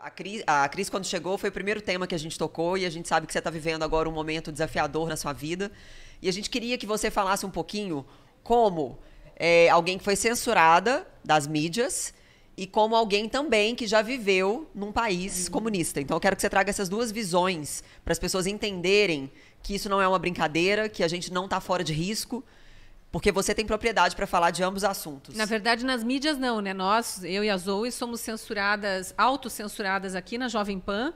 A Cris, quando chegou, foi o primeiro tema que a gente tocou e a gente sabe que você está vivendo agora um momento desafiador na sua vida. E a gente queria que você falasse um pouquinho como alguém que foi censurada das mídias e como alguém também que já viveu num país comunista. Então eu quero que você traga essas duas visões para as pessoas entenderem que isso não é uma brincadeira, que a gente não está fora de risco, porque você tem propriedade para falar de ambos os assuntos. Na verdade, nas mídias não, né? Nós, eu e a Zoe, somos censuradas, autocensuradas aqui na Jovem Pan,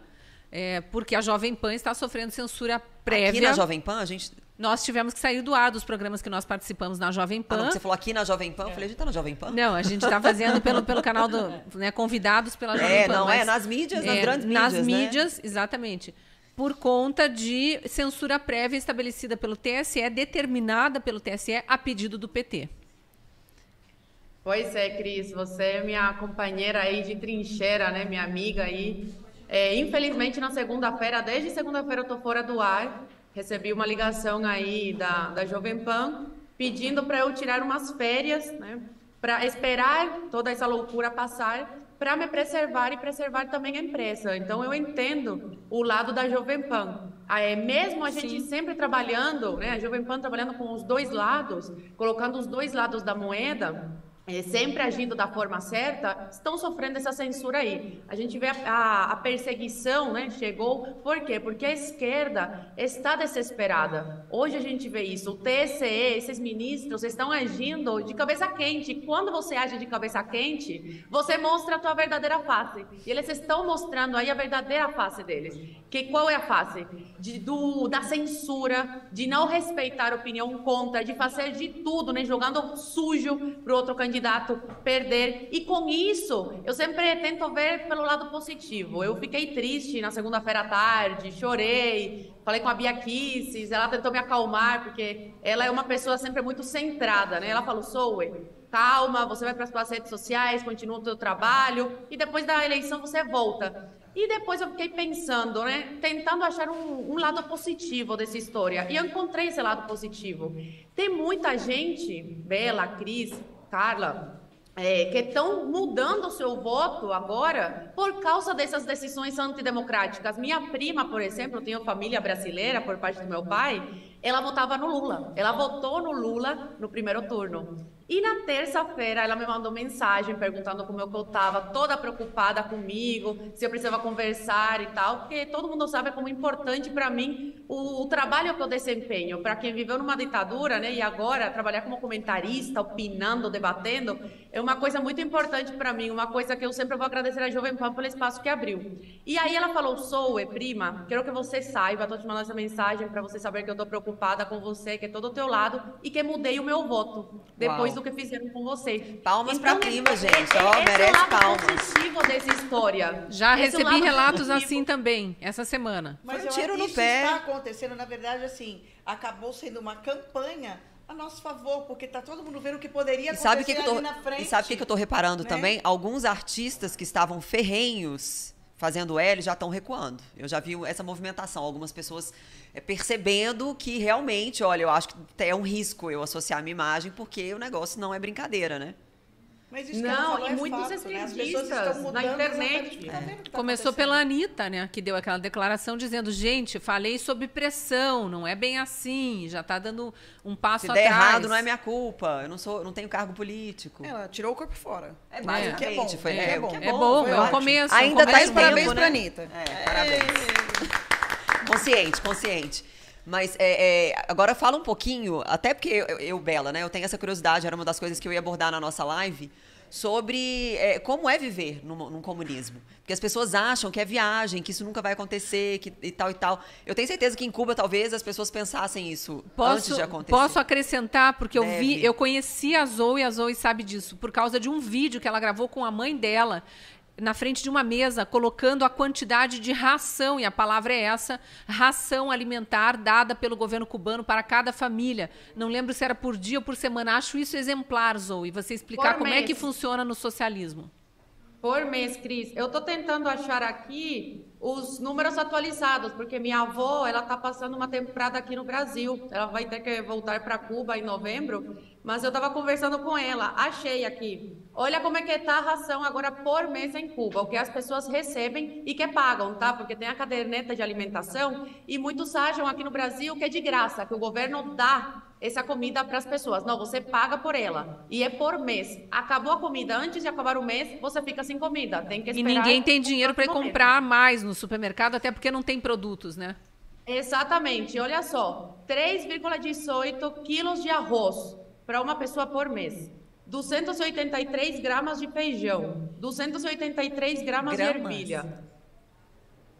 porque a Jovem Pan está sofrendo censura prévia. Aqui na Jovem Pan, a gente... Nós tivemos que sair do ar dos programas que nós participamos na Jovem Pan. Não, você falou aqui na Jovem Pan, eu falei, a gente tá na Jovem Pan? Não, a gente está fazendo pelo canal do... Né, convidados pela Jovem Pan. Não, nas mídias, nas grandes mídias, nas mídias, exatamente. Por conta de censura prévia estabelecida pelo TSE, determinada pelo TSE a pedido do PT. Pois é, Cris, você é minha companheira aí de trincheira, né, minha amiga aí. Infelizmente, na segunda-feira, desde segunda-feira eu tô fora do ar, recebi uma ligação aí da Jovem Pan pedindo para eu tirar umas férias, né, para esperar toda essa loucura passar, para me preservar e preservar também a empresa. Então, eu entendo o lado da Jovem Pan. Mesmo a gente sempre trabalhando, né, a Jovem Pan trabalhando com os dois lados, colocando os dois lados da moeda, sempre agindo da forma certa, estão sofrendo essa censura aí. A gente vê a perseguição, né, chegou. Por quê? Porque a esquerda está desesperada. Hoje a gente vê isso. O TSE, esses ministros estão agindo de cabeça quente. Quando você age de cabeça quente, você mostra a tua verdadeira face. E eles estão mostrando aí a verdadeira face deles. Qual é a face? Da censura, de não respeitar a opinião contra, de fazer de tudo, né, jogando sujo para o outro candidato perder. E com isso, eu sempre tento ver pelo lado positivo. Eu fiquei triste na segunda-feira à tarde, chorei, falei com a Bia Kisses, ela tentou me acalmar, porque ela é uma pessoa sempre muito centrada, né? Ela falou, Zoe, calma, você vai para as suas redes sociais, continua o seu trabalho, e depois da eleição você volta. E depois eu fiquei pensando, né, tentando achar um lado positivo dessa história. E eu encontrei esse lado positivo. Tem muita gente, Bela, Cris, Carla, que estão mudando o seu voto agora por causa dessas decisões antidemocráticas. Minha prima, por exemplo, eu tenho família brasileira por parte do meu pai, ela votava no Lula. Ela votou no Lula no primeiro turno. E na terça-feira ela me mandou mensagem perguntando como eu estava, toda preocupada comigo, se eu precisava conversar e tal, porque todo mundo sabe como importante para mim o trabalho que eu desempenho. Para quem viveu numa ditadura, né, e agora trabalhar como comentarista, opinando, debatendo, é uma coisa muito importante para mim, uma coisa que eu sempre vou agradecer à Jovem Pan pelo espaço que abriu. E aí ela falou, Zoe, prima, quero que você saiba, estou te mandando essa mensagem para você saber que eu estou preocupada com você, que é todo o teu lado, e que mudei o meu voto, depois do que fizeram com você. Palmas então, pra prima, gente. Merece palmas. Esse é o lado positivo dessa história. Já recebi relatos positivo. assim também, essa semana. Mas Foi um tiro no isso pé. está acontecendo, na verdade, assim, acabou sendo uma campanha a nosso favor, porque tá todo mundo vendo o que poderia acontecer ali na frente. E sabe o que eu tô reparando, né? também? Alguns artistas que estavam ferrenhos fazendo L já estão recuando. Eu já vi essa movimentação. Algumas pessoas percebendo que realmente, olha, eu acho que é um risco eu associar a minha imagem, porque o negócio não é brincadeira, né? Mas isso Não, é e muitos fato, né? As pessoas esquerdistas estão mudando na internet. exatamente o que tá vendo que tá Começou acontecendo. pela Anitta, né, que deu aquela declaração dizendo, gente, falei sob pressão, não é bem assim, já está dando um passo Se atrás. der errado, não é minha culpa. Eu não tenho cargo político. Ela tirou o corpo fora. Basicamente, que é bom. foi, É bom. o que É bom, foi é um ótimo. começo. Ainda é um tá começo. em Parabéns tempo, pra né? Anitta. Parabéns. Consciente. Mas agora fala um pouquinho, até porque eu, Bela, né? Eu tenho essa curiosidade, era uma das coisas que eu ia abordar na nossa live, sobre como é viver num comunismo. Porque as pessoas acham que é viagem, que isso nunca vai acontecer, e tal e tal. Eu tenho certeza que em Cuba, talvez, as pessoas pensassem isso antes de acontecer. Posso acrescentar, porque Deve. eu conheci a Zoe sabe disso, por causa de um vídeo que ela gravou com a mãe dela, na frente de uma mesa, colocando a quantidade de ração, e a palavra é essa, ração alimentar dada pelo governo cubano para cada família. Não lembro se era por dia ou por semana. Acho isso exemplar, Zoe, você explicar Por como é que mês. funciona no socialismo. Por mês, Cris. Eu estou tentando achar aqui os números atualizados, porque minha avó, ela está passando uma temporada aqui no Brasil. Ela vai ter que voltar para Cuba em novembro, mas eu estava conversando com ela. Achei aqui. Olha como é que está a ração agora por mês em Cuba, o que as pessoas recebem e que pagam, tá? Porque tem a caderneta de alimentação e muitos acham aqui no Brasil que é de graça, que o governo dá essa comida para as pessoas. Não, você paga por ela e é por mês. Acabou a comida, antes de acabar o mês, você fica sem comida. Tem que esperar. E ninguém tem dinheiro para comprar mais no supermercado, até porque não tem produtos, né? Exatamente. Olha só, 3,18 quilos de arroz para uma pessoa por mês. 283 gramas de feijão, 283 gramas de ervilha.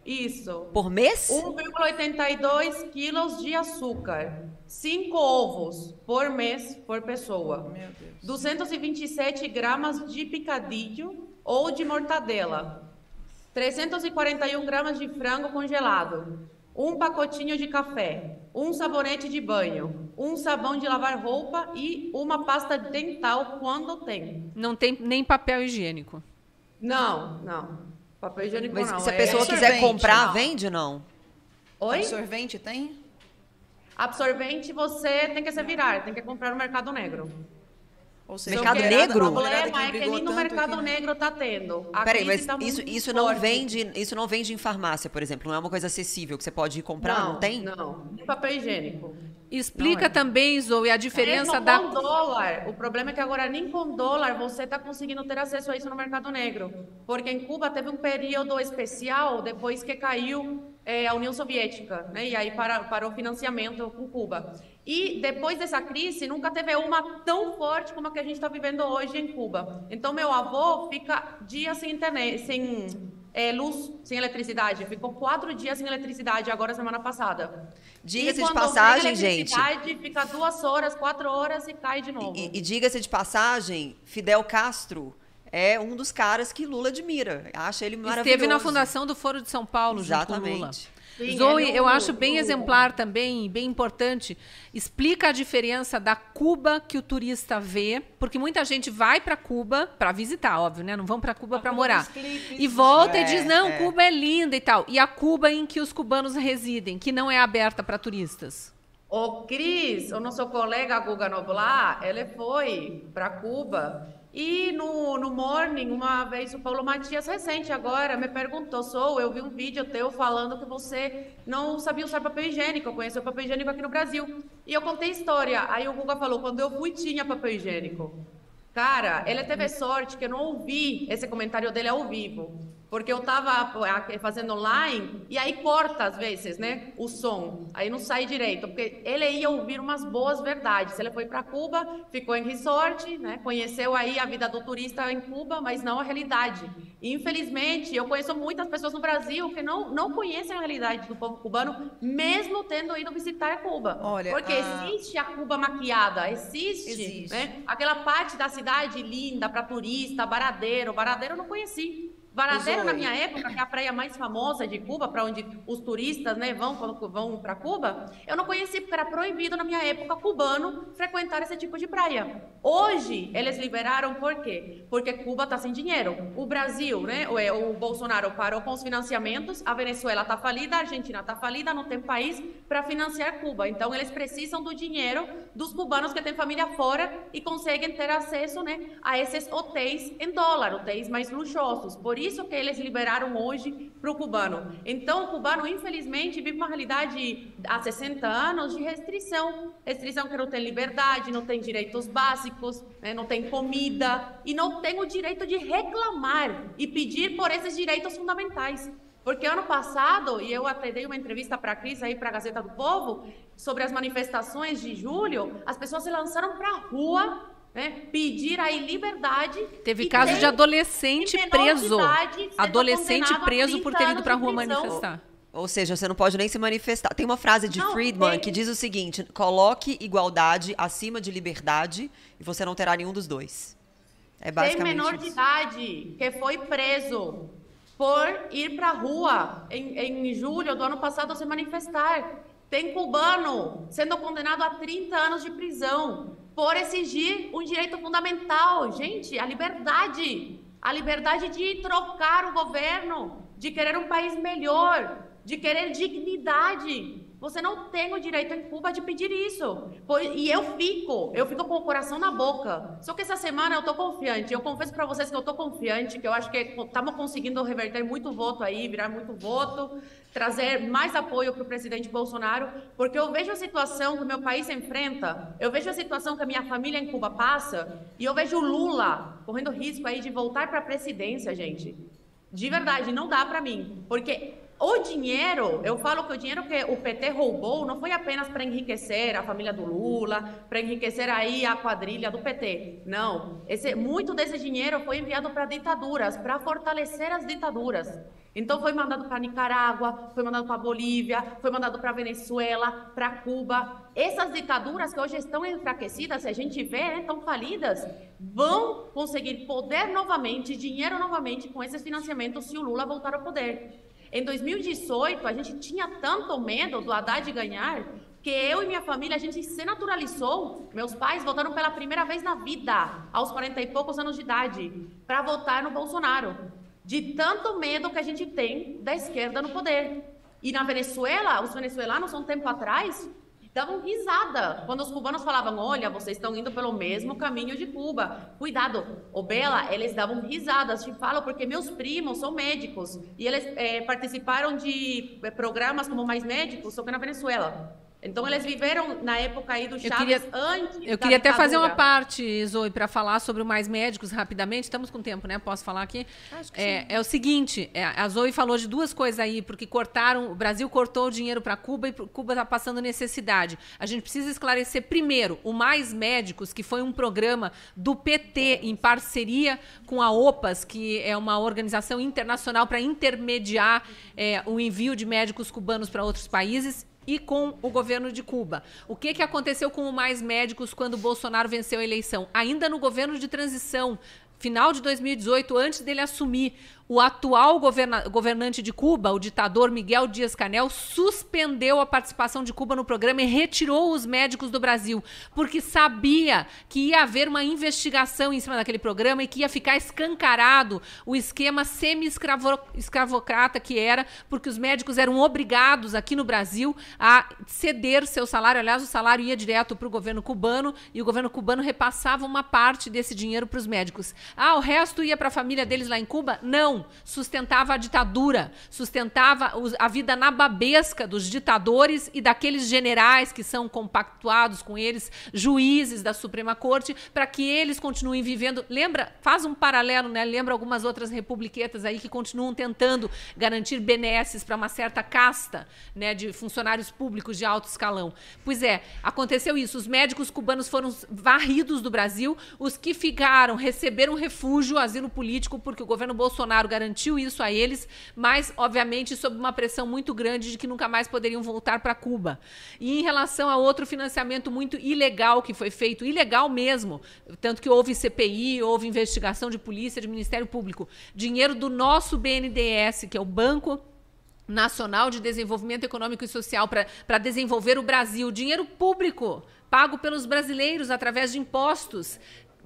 Isso. Por mês? 1,82 quilos de açúcar. 5 ovos por mês por pessoa. Meu Deus. 227 gramas de picadilho ou de mortadela. 341 gramas de frango congelado. Um pacotinho de café, um sabonete de banho, um sabão de lavar roupa e uma pasta dental quando tem. Não tem nem papel higiênico. Não. Papel higiênico Mas não. se a pessoa quiser absorvente, comprar, não. vende, não? Oi? Absorvente tem? Absorvente você tem que se virar, tem que comprar no mercado negro. Ou seja, Mercado Porque negro? O problema é que nem no mercado negro tá tendo. A Peraí, crise mas tá muito isso não forte. vende, isso não vende em farmácia, por exemplo? Não é uma coisa acessível que você pode ir comprar, não tem? Não, nem papel higiênico. Explica também, Zoe, a diferença Mesmo da... com dólar. O problema é que agora nem com dólar você está conseguindo ter acesso a isso no mercado negro. Porque em Cuba teve um período especial depois que caiu a União Soviética, né? E aí parou o financiamento com Cuba. E depois dessa crise, nunca teve uma tão forte como a que a gente está vivendo hoje em Cuba. Então, meu avô fica dias sem internet, sem luz, sem eletricidade. Ficou 4 dias sem eletricidade agora, semana passada. Diga-se de passagem, gente. Fica 2 horas, 4 horas e cai de novo. E diga-se de passagem, Fidel Castro é um dos caras que Lula admira. Acha ele maravilhoso. Esteve na fundação do Foro de São Paulo, junto com Lula. Exatamente. Sim, Zoe, eu acho bem exemplar também, bem importante. Explica a diferença da Cuba que o turista vê, porque muita gente vai para Cuba para visitar, óbvio, né? Não vão para Cuba para morar. E volta e diz, não, Cuba é linda e tal. E a Cuba em que os cubanos residem, que não é aberta para turistas. O Cris, o nosso colega Guga Noblar, ele foi para Cuba e no Morning, uma vez o Paulo Matias, recente agora, me perguntou, eu vi um vídeo teu falando que você não sabia usar papel higiênico, eu conheci o papel higiênico aqui no Brasil. E eu contei a história, aí o Guga falou, quando eu fui tinha papel higiênico. Cara, ele teve sorte que eu não ouvi esse comentário dele ao vivo, porque eu tava fazendo online e aí corta às vezes, né, o som, aí não sai direito, porque ele ia ouvir umas boas verdades. Ele foi para Cuba, ficou em resort, né, conheceu aí a vida do turista em Cuba, mas não a realidade. E, infelizmente, eu conheço muitas pessoas no Brasil que não conhecem a realidade do povo cubano, mesmo tendo ido visitar Cuba. Olha, porque existe a Cuba maquiada, existe. Né? Aquela parte da cidade linda para turista, Baradeiro eu não conheci. Baradeiro, na minha época, que é a praia mais famosa de Cuba, para onde os turistas, né, vão quando vão para Cuba, eu não conheci porque era proibido na minha época cubano frequentar esse tipo de praia. Hoje, eles liberaram por quê? Porque Cuba está sem dinheiro. O Brasil, né, o Bolsonaro parou com os financiamentos, a Venezuela está falida, a Argentina está falida, não tem país para financiar Cuba. Então, eles precisam do dinheiro dos cubanos que têm família fora e conseguem ter acesso, né, a esses hotéis em dólar, hotéis mais luxuosos. Por isso que eles liberaram hoje para o cubano. Então, o cubano, infelizmente, vive uma realidade há 60 anos de restrição. Restrição que não tem liberdade, não tem direitos básicos, né, não tem comida e não tem o direito de reclamar e pedir por esses direitos fundamentais. Porque ano passado, e eu até dei uma entrevista para a Cris aí para a Gazeta do Povo, sobre as manifestações de julho, as pessoas se lançaram para a rua, né, pedir aí liberdade. Teve caso de adolescente preso. Adolescente preso por ter ido para a rua manifestar. Ou seja, você não pode nem se manifestar. Tem uma frase de Friedman que diz o seguinte: coloque igualdade acima de liberdade e você não terá nenhum dos dois. É basicamente tem menor isso. De idade que foi preso por ir para a rua em julho do ano passado a se manifestar. Tem cubano sendo condenado a 30 anos de prisão por exigir um direito fundamental. Gente, a liberdade de trocar o governo, de querer um país melhor. de querer dignidade. Você não tem o direito em Cuba de pedir isso. E eu fico com o coração na boca. Só que essa semana eu tô confiante. Eu confesso para vocês que eu tô confiante, que eu acho que estamos conseguindo reverter muito voto aí, virar muito voto, trazer mais apoio para o presidente Bolsonaro, porque eu vejo a situação que o meu país enfrenta, eu vejo a situação que a minha família em Cuba passa, e eu vejo o Lula correndo risco aí de voltar para a presidência, gente. De verdade, não dá para mim, porque o dinheiro, eu falo que o dinheiro que o PT roubou não foi apenas para enriquecer a família do Lula, para enriquecer aí a quadrilha do PT. Não, muito desse dinheiro foi enviado para ditaduras, para fortalecer as ditaduras. Então foi mandado para Nicarágua, foi mandado para Bolívia, foi mandado para Venezuela, para Cuba. Essas ditaduras que hoje estão enfraquecidas, se a gente vê, né, estão falidas, vão conseguir poder novamente, dinheiro novamente com esses financiamentos se o Lula voltar ao poder. Em 2018, a gente tinha tanto medo do Haddad ganhar, que eu e minha família, a gente se naturalizou. Meus pais votaram pela primeira vez na vida, aos 40 e poucos anos de idade, para votar no Bolsonaro. De tanto medo que a gente tem da esquerda no poder. E na Venezuela, os venezuelanos, um tempo atrás, davam risada quando os cubanos falavam: olha, vocês estão indo pelo mesmo caminho de Cuba, cuidado. Ô Bela, eles davam risadas, te falo porque meus primos são médicos e eles participaram de programas como Mais Médicos, só que na Venezuela. Então, eles viveram na época aí do Chávez antes. Eu queria até fazer uma parte, Zoe, para falar sobre o Mais Médicos rapidamente. Estamos com tempo, né? Posso falar aqui? Acho que sim. É o seguinte, a Zoe falou de duas coisas aí, porque o Brasil cortou o dinheiro para Cuba e Cuba está passando necessidade. A gente precisa esclarecer primeiro o Mais Médicos, que foi um programa do PT em parceria com a OPAS, que é uma organização internacional para intermediar o envio de médicos cubanos para outros países, e com o governo de Cuba. O que aconteceu com o Mais Médicos quando o Bolsonaro venceu a eleição? Ainda no governo de transição, final de 2018, antes dele assumir, o atual governante de Cuba, o ditador Miguel Díaz-Canel, suspendeu a participação de Cuba no programa e retirou os médicos do Brasil, porque sabia que ia haver uma investigação em cima daquele programa e que ia ficar escancarado o esquema semi-escravocrata que era, porque os médicos eram obrigados aqui no Brasil a ceder seu salário. Aliás, o salário ia direto para o governo cubano e o governo cubano repassava uma parte desse dinheiro para os médicos. O resto ia para a família deles lá em Cuba? Não. Sustentava a ditadura, sustentava a vida nababesca dos ditadores e daqueles generais que são compactuados com eles, juízes da Suprema Corte, para que eles continuem vivendo. Lembra, faz um paralelo, né? Lembra algumas outras republiquetas aí que continuam tentando garantir benesses para uma certa casta, né, de funcionários públicos de alto escalão. Pois aconteceu isso. Os médicos cubanos foram varridos do Brasil, os que ficaram receberam refúgio, asilo político, porque o governo Bolsonaro garantiu isso a eles, mas, obviamente, sob uma pressão muito grande de que nunca mais poderiam voltar para Cuba. E em relação a outro financiamento muito ilegal que foi feito, ilegal mesmo, tanto que houve CPI, houve investigação de polícia, de Ministério Público, dinheiro do nosso BNDES, que é o Banco Nacional de Desenvolvimento Econômico e Social, para desenvolver o Brasil, dinheiro público, pago pelos brasileiros através de impostos,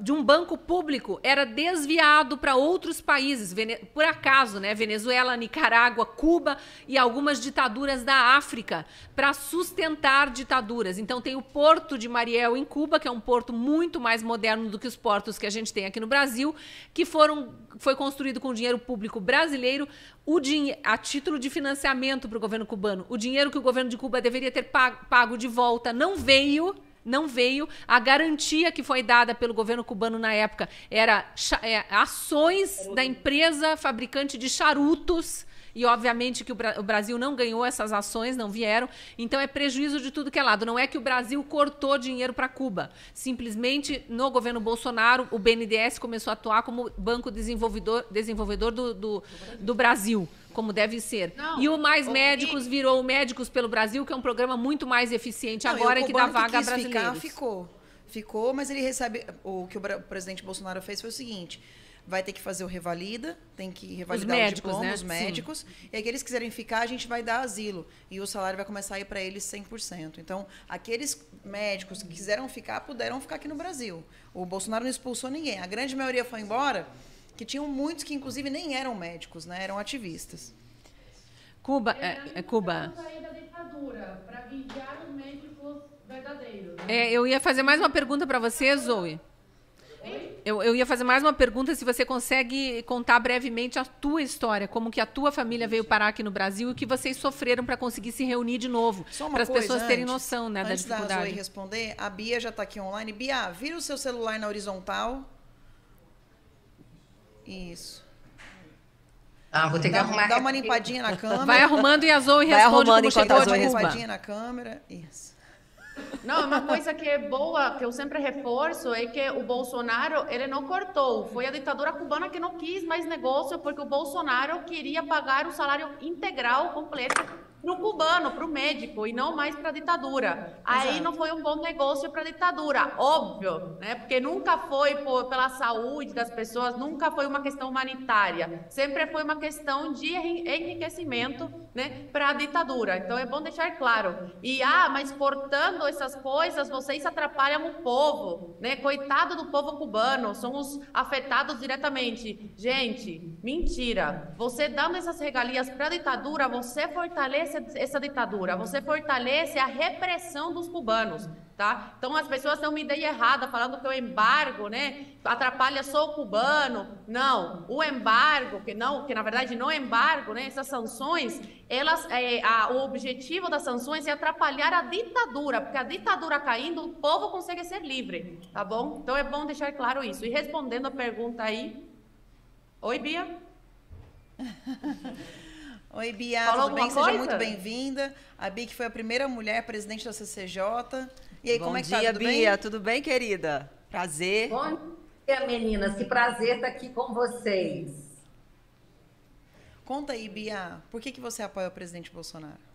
de um banco público, era desviado para outros países, por acaso, né? Venezuela, Nicarágua, Cuba e algumas ditaduras da África, para sustentar ditaduras. Então tem o Porto de Mariel em Cuba, que é um porto muito mais moderno do que os portos que a gente tem aqui no Brasil, que foi construído com dinheiro público brasileiro, a título de financiamento para o governo cubano. O dinheiro que o governo de Cuba deveria ter pago de volta não veio. A garantia que foi dada pelo governo cubano na época era ações da empresa fabricante de charutos, e obviamente que o Brasil não ganhou essas ações, não vieram. Então é prejuízo de tudo que é lado. Não é que o Brasil cortou dinheiro para Cuba. Simplesmente, no governo Bolsonaro, o BNDES começou a atuar como banco desenvolvedor do Brasil, como deve ser. E o Mais Médicos virou o Médicos pelo Brasil, que é um programa muito mais eficiente agora, que dá vaga a brasileiros. Ficou, mas ele recebe... O que o presidente Bolsonaro fez foi o seguinte: vai ter que fazer o revalida, tem que revalidar o diploma, né? Os médicos. Sim. E aqueles que quiserem ficar, a gente vai dar asilo. E o salário vai começar a ir para eles 100%. Então, aqueles médicos que quiseram ficar, puderam ficar aqui no Brasil. O Bolsonaro não expulsou ninguém. A grande maioria foi embora, que tinham muitos que, inclusive, nem eram médicos, né? Eram ativistas. Cuba. Cuba. Sair da ditadura para vigiar os médicos verdadeiros. Eu ia fazer mais uma pergunta para você, Zoe. Eu ia fazer mais uma pergunta, se você consegue contar brevemente a tua história, como que a tua família veio parar aqui no Brasil e o que vocês sofreram para conseguir se reunir de novo, para as pessoas terem noção, né, da dificuldade. Antes da Zoe responder, a Bia já está aqui online. Bia, vira o seu celular na horizontal. Isso. Vou ter que arrumar. Dá uma limpadinha na câmera. Vai arrumando e a Zoe responde como chegou de Cuba. Dá uma limpadinha na câmera. Isso. Não, uma coisa que é boa, que eu sempre reforço, é que o Bolsonaro, ele não cortou. Foi a ditadura cubana que não quis mais negócio, porque o Bolsonaro queria pagar o salário integral, completo, para o cubano, para o médico, e não mais para a ditadura. Aí não foi um bom negócio para a ditadura, óbvio, né? Porque nunca foi pela saúde das pessoas, nunca foi uma questão humanitária. Sempre foi uma questão de enriquecimento, né, para a ditadura. Então é bom deixar claro. E, mas portando essas coisas, vocês atrapalham o povo, né? Coitado do povo cubano, são os afetados diretamente. Gente, mentira. Você dando essas regalias para a ditadura, você fortalece essa ditadura, você fortalece a repressão dos cubanos, tá? Então as pessoas têm uma ideia errada, falando que o embargo, né, atrapalha só o cubano. Não, o embargo, que na verdade não é embargo, né, essas sanções, o objetivo das sanções é atrapalhar a ditadura, porque a ditadura caindo, o povo consegue ser livre, tá bom? Então é bom deixar claro isso. E respondendo a pergunta aí, oi, Bia. Oi, Bia, tudo bem? Seja muito bem-vinda. A Bia, que foi a primeira mulher presidente da CCJ. E aí, como é que tá? Bom dia, Bia. Tudo bem, querida? Prazer. Bom dia, meninas. Que prazer estar aqui com vocês. Conta aí, Bia, por que você apoia o presidente Bolsonaro?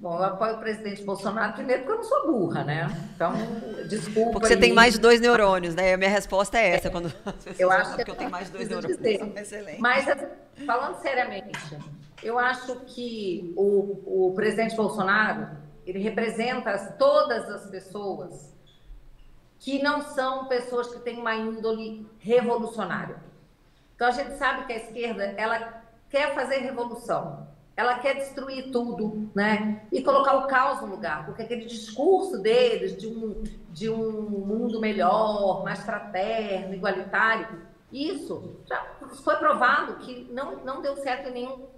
Bom, eu apoio o presidente Bolsonaro, primeiro porque eu não sou burra, né? Então, desculpa. Porque você tem mais de 2 neurônios, né? A minha resposta é essa, quando eu acho que eu tenho mais de 2 neurônios. Excelente. Mas, falando seriamente, eu acho que o presidente Bolsonaro, ele representa todas as pessoas que não são pessoas que têm uma índole revolucionária. Então, a gente sabe que a esquerda, ela quer fazer revolução. Ela quer destruir tudo, né? E colocar o caos no lugar, porque aquele discurso deles de um mundo melhor, mais fraterno, igualitário, isso já foi provado que não deu certo em nenhum